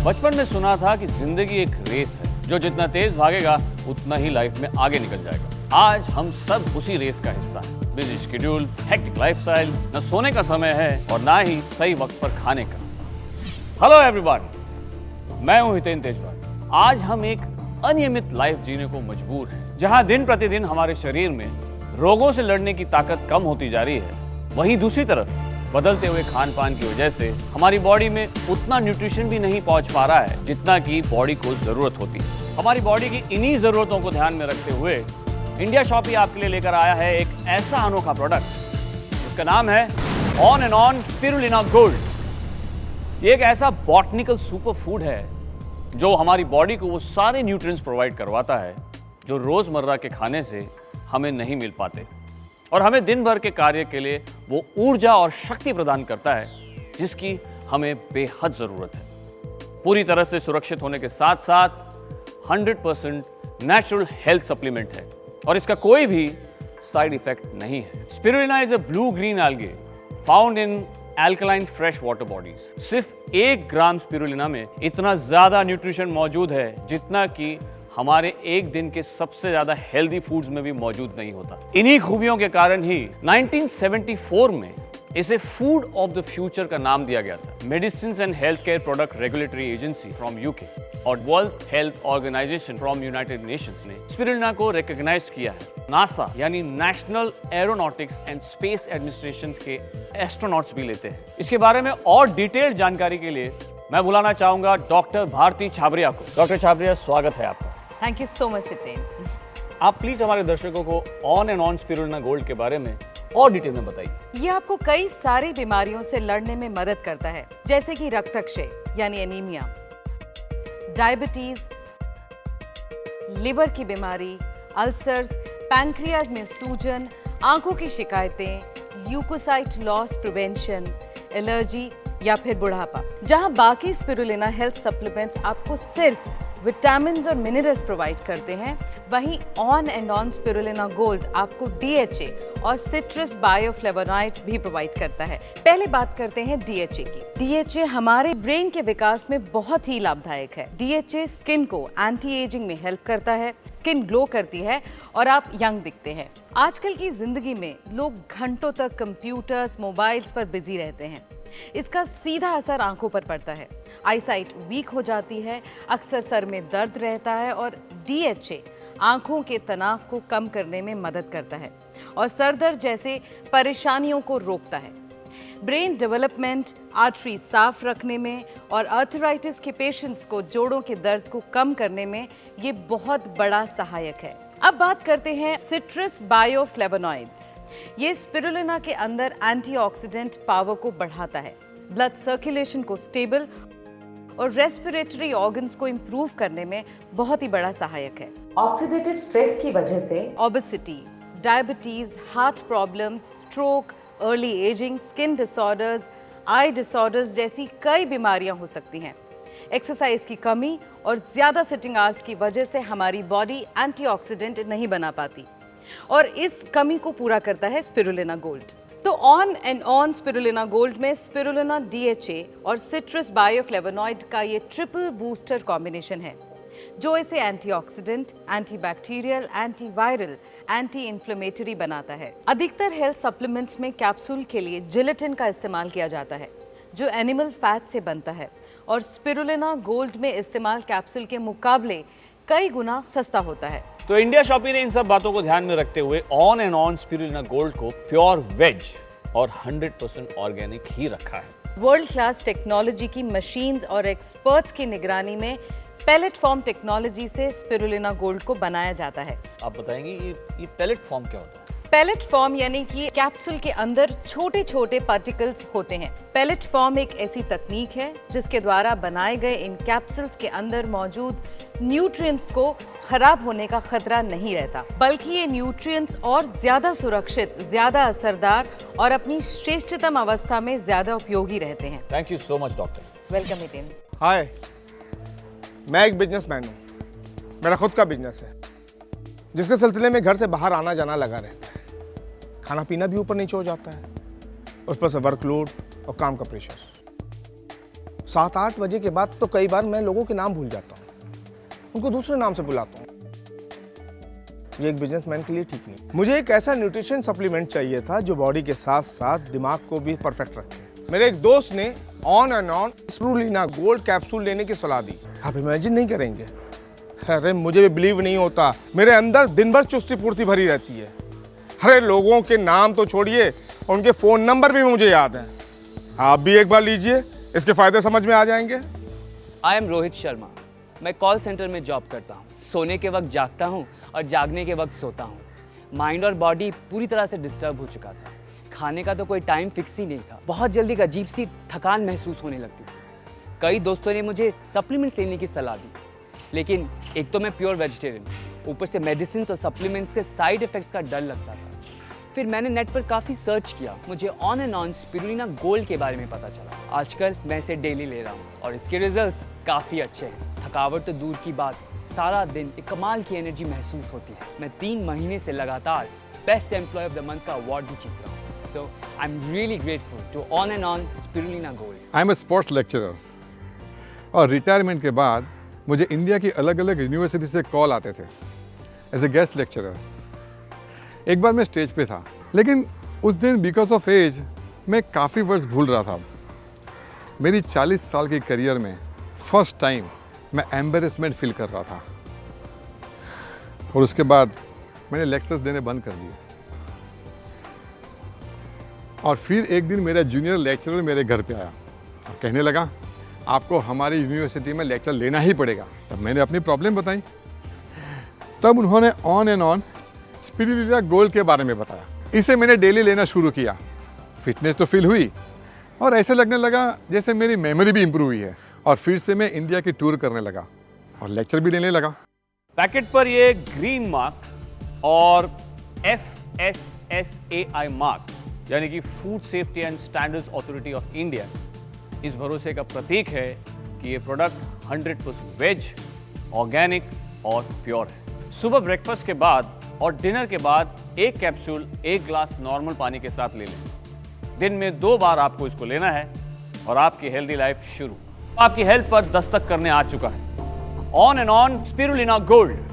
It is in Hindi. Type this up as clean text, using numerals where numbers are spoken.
बचपन में सुना था कि जिंदगी एक रेस है, जो जितना तेज भागेगा उतना ही लाइफ में आगे निकल जाएगा। आज हम सब उसी रेस का हिस्सा हैं। बिजी शेड्यूल, हेक्टिक लाइफस्टाइल, न सोने का समय है और ना ही सही वक्त पर खाने का। हेलो एवरीवन, मैं हूं हितेन तेजवाल। आज हम एक अनियमित लाइफ जीने को मजबूर हैं, जहां दिन प्रतिदिन हमारे शरीर में रोगों से लड़ने की ताकत कम होती जा रही है। वहीं दूसरी तरफ बदलते हुए खान पान की वजह से हमारी बॉडी में उतना न्यूट्रिशन भी नहीं पहुंच पा रहा है जितना कि बॉडी को जरूरत होती है। हमारी बॉडी की इन्हीं जरूरतों को ध्यान में रखते हुए इंडिया शॉपी आपके लिए लेकर आया है एक ऐसा अनोखा प्रोडक्ट, उसका नाम है on and on spirulina gold. ये एक ऐसा बॉटनिकल सुपर फूड है जो हमारी बॉडी को वो सारे न्यूट्रिएंट्स प्रोवाइड करवाता है जो रोजमर्रा के खाने से हमें नहीं मिल पाते, और हमें दिन भर के कार्य के लिए वो ऊर्जा और शक्ति प्रदान करता है जिसकी हमें बेहद जरूरत है। पूरी तरह से सुरक्षित होने के साथ साथ 100% नेचुरल हेल्थ सप्लीमेंट है और इसका कोई भी साइड इफेक्ट नहीं है। Spirulina is a blue green algae found in alkaline fresh water bodies. सिर्फ 1 ग्राम स्पिरुलिना में इतना ज्यादा न्यूट्रिशन मौजूद है जितना कि हमारे एक दिन के सबसे ज्यादा हेल्दी फूड्स में भी मौजूद नहीं होता। इन्हीं खूबियों के कारण ही 1974 में इसे फूड ऑफ द फ्यूचर का नाम दिया गया था। Medicine and Health Care Product Regulatory Agency from UK और World Health Organization from United Nations ने स्पिरुलिना को रिकॉग्नाइज किया है। नासा यानी National Aeronautics and Space Administration के एस्ट्रोनॉट्स भी लेते हैं। इसके बारे में और डिटेल्ड जानकारी के लिए मैं बुलाना चाहूंगा डॉक्टर भारती छाबरिया को। डॉक्टर छाबरिया, स्वागत है आपका। Thank you so much Hiten. आप प्लीज हमारे दर्शकों को on and on spirulina gold के बारे में और डिटेल में बताइए। ये आपको कई सारी बीमारियों से लड़ने में मदद करता है, जैसे कि रक्तक्षय यानी एनीमिया, डायबिटीज, लिवर की बीमारी, अल्सर्स, पैंक्रियाज में सूजन, आंखों की शिकायतें, ल्यूकोसाइट लॉस प्रिवेंशन, एलर्जी या फिर बुढ़ापा। जहां बाकी स्पिरुलिना हेल्थ सप्लीमेंट्स आपको सिर्फ विटामिन्स और मिनरल्स प्रोवाइड करते हैं, वहीं on and on spirulina gold आपको DHA और सिट्रस बायोफ्लेवोनॉइड भी प्रोवाइड करता है। पहले बात करते हैं DHA की। DHA हमारे ब्रेन के विकास में बहुत ही लाभदायक है। DHA स्किन को एंटी एजिंग में हेल्प करता है, स्किन ग्लो करती है और आप यंग दिखते हैं। आजकल की जिंदगी में लोग घंटों तक कंप्यूटर्स, मोबाइल्स पर बिजी रहते हैं। इसका सीधा असर आंखों पर पड़ता है, आईसाइट वीक हो जाती है, अक्सर सर में दर्द रहता है और DHA आंखों के तनाव को कम करने में मदद करता है और सर दर्द जैसे परेशानियों को रोकता है। ब्रेन डेवलपमेंट, आर्टरी साफ रखने में और आर्थराइटिस के पेशेंट्स को जोड़ों के दर्द को कम करने में ये बहुत बड़ा सहायक है। अब बात करते हैं सिट्रस बायोफ्लेवोनॉइड्स। ये स्पिरुलिना के अंदर एंटीऑक्सीडेंट पावर को बढ़ाता है, ब्लड सर्कुलेशन को स्टेबल और रेस्पिरेटरी ऑर्गन्स को इंप्रूव करने में बहुत ही बड़ा सहायक है। ऑक्सीडेटिव स्ट्रेस की वजह से obesity, diabetes, heart problems, stroke, early ageing, skin disorders, eye disorders जैसी कई बीमारियां हो सकती हैं। एक्सरसाइज की कमी और ज्यादा सिटिंग आवर्स की वजह से हमारी बॉडी एंटीऑक्सीडेंट नहीं बना पाती और इस कमी को पूरा करता है स्पिरुलिना गोल्ड। तो on and on spirulina gold में स्पिरुलिना, DHA और सिट्रस बायोफ्लेवोनॉइड का ये ट्रिपल बूस्टर कॉम्बिनेशन है जो इसे antioxidant, antibacterial, antiviral, anti inflammatory बनाता है। अधिकतर हेल्थ सप्लीमेंट्स में कैप्सूल के लिए जिलेटिन का इस्तेमाल किया जाता है जो एनिमल फैट से बनता है और स्पिरुलिना गोल्ड में इस्तेमाल कैप्सूल के मुकाबले कई गुना सस्ता होता है। तो इंडिया शॉपी ने इन सब बातों को ध्यान में रखते हुए on and on spirulina gold को प्योर वेज और 100% ऑर्गेनिक ही रखा है। वर्ल्ड क्लास टेक्नोलॉजी की मशीन्स और एक्सपर्ट्स की निगरानी में पैलेट फॉर्म टेक्नोलॉजी से स्पिरुलिना गोल्ड को बनाया जाता है। आप बताएंगे ये पैलेट फॉर्म क्या होता है? पैलेट फॉर्म यानी कि कैप्सूल के अंदर छोटे छोटे पार्टिकल्स होते हैं। पैलेट फॉर्म एक ऐसी तकनीक है जिसके द्वारा बनाए गए इन कैप्सूल्स के अंदर मौजूद न्यूट्रिएंट्स को खराब होने का खतरा नहीं रहता, बल्कि ये न्यूट्रिएंट्स और ज्यादा सुरक्षित, ज्यादा असरदार और अपनी श्रेष्ठतम अवस्था में ज्यादा उपयोगी रहते हैं। Thank you so much doctor. Welcome Hiten. Hi, मैं एक बिजनेसमैन हूँ। मेरा खुद का बिजनेस है जिसके सिलसिले में घर से बाहर आना जाना लगा रहता है। खाना पीना भी ऊपर नीचे हो जाता है, उस पर से वर्कलोड और काम का प्रेशर। 7-8 बजे के बाद तो कई बार मैं लोगों के नाम भूल जाता हूँ, उनको दूसरे नाम से बुलाता हूँ। ये एक बिजनेसमैन के लिए ठीक नहीं। मुझे एक ऐसा न्यूट्रिशन सप्लीमेंट चाहिए था जो बॉडी के साथ साथ दिमाग को भी परफेक्ट रखे। मेरे एक दोस्त ने on and on spirulina gold capsule लेने की सलाह दी। आप इमेजिन नहीं करेंगे, अरे मुझे भी बिलीव नहीं होता, मेरे अंदर दिन भर चुस्ती पूर्ति भरी रहती है। अरे लोगों के नाम तो छोड़िए, उनके फ़ोन नंबर भी मुझे याद हैं। आप भी एक बार लीजिए, इसके फ़ायदे समझ में आ जाएंगे। I am Rohit Sharma. मैं कॉल सेंटर में जॉब करता हूँ। सोने के वक्त जागता हूँ और जागने के वक्त सोता हूँ। माइंड और बॉडी पूरी तरह से डिस्टर्ब हो चुका था। खाने का तो कोई टाइम फिक्स ही नहीं था। बहुत जल्दी एक अजीब सी थकान महसूस होने लगती थी। कई दोस्तों ने मुझे सप्लीमेंट्स लेने की सलाह दी, लेकिन एक तो मैं प्योर वेजिटेरियन, ऊपर से मेडिसिन और सप्लीमेंट्स के साइड इफ़ेक्ट्स का डर लगता था। फिर मैंने नेट पर काफ़ी सर्च किया, मुझे on and on spirulina gold के बारे में पता चला। आजकल मैं इसे डेली ले रहा हूँ और इसके रिजल्ट्स काफ़ी अच्छे हैं। थकावट तो दूर की बात, सारा दिन एक कमाल की एनर्जी महसूस होती है। मैं 3 महीने से लगातार best employ of the month का अवार्ड भी जीत रहा हूँ। So I am really grateful to on and on spirulina gold. I am a sports lecturer और रिटायरमेंट के बाद मुझे इंडिया की अलग अलग यूनिवर्सिटी से कॉल आते थे एज ए गेस्ट लेक्चरर। एक बार मैं स्टेज पे था, लेकिन उस दिन बिकॉज ऑफ एज मैं काफ़ी वर्ड्स भूल रहा था। मेरी 40 साल की करियर में फर्स्ट टाइम मैं एम्बेरसमेंट फील कर रहा था और उसके बाद मैंने लेक्चर्स देने बंद कर दिए। और फिर एक दिन मेरा जूनियर लेक्चरर मेरे घर पे आया और कहने लगा, आपको हमारी यूनिवर्सिटी में लेक्चर लेना ही पड़ेगा। तब मैंने अपनी प्रॉब्लम बताई। तब उन्होंने on and on spirulina gold के बारे में बताया। इसे मैंने डेली लेना शुरू किया। फिटनेस तो फील हुई और ऐसे लगने लगा जैसे मेरी मेमोरी भी इम्प्रूव हुई है। और फिर से मैं इंडिया की टूर करने लगा और लेक्चर भी देने लगा। पैकेट पर ये ग्रीन मार्क और FSSAI मार्क यानी कि food safety and standards authority of India इस भरोसे का प्रतीक है कि ये प्रोडक्ट 100% वेज, ऑर्गेनिक और प्योर है। सुबह ब्रेकफास्ट के बाद और डिनर के बाद एक कैप्सूल 1 ग्लास नॉर्मल पानी के साथ ले लें। दिन में 2 बार आपको इसको लेना है और आपकी हेल्दी लाइफ शुरू। आपकी हेल्थ पर दस्तक करने आ चुका है on and on spirulina gold.